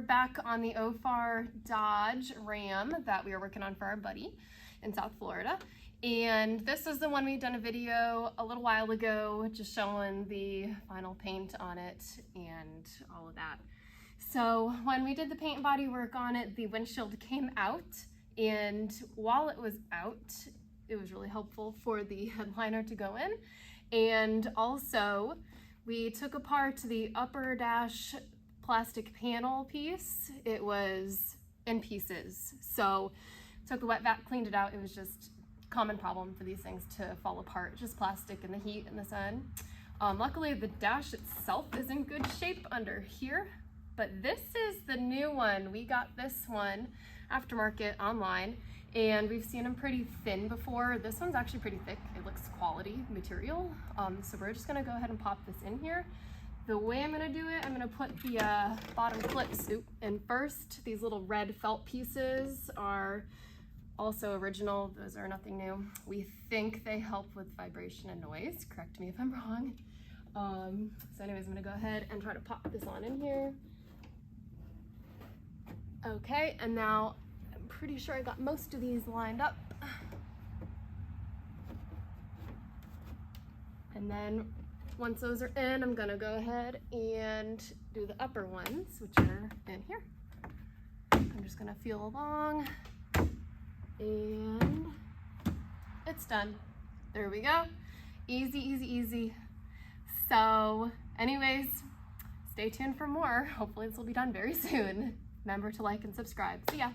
back on the OFAR Dodge Ram that we were working on for our buddy in South Florida. And this is the one we'd done a video a little while ago, just showing the final paint on it and all of that. So when we did the paint and body work on it, the windshield came out, and while it was out, it was really helpful for the headliner to go in. And also we took apart the upper dash plastic panel piece. It was in pieces. So took the wet vac, cleaned it out. It was just a common problem for these things to fall apart, just plastic in the heat and the sun. Luckily the dash itself is in good shape under here, but this is the new one. We got this one aftermarket online, and we've seen them pretty thin before. This one's actually pretty thick. It looks quality material. So we're just gonna go ahead and pop this in here. The way I'm gonna do it, I'm gonna put the bottom clips in first. These little red felt pieces are also original. Those are nothing new. We think they help with vibration and noise. Correct me if I'm wrong. So anyways, I'm gonna go ahead and try to pop this on in here. Okay, and now I'm pretty sure I got most of these lined up. And then once those are in, I'm gonna go ahead and do the upper ones, which are in here. I'm just gonna feel along, and it's done. There we go. Easy, easy, easy. So anyways, stay tuned for more. Hopefully this will be done very soon. Remember to like and subscribe. See ya.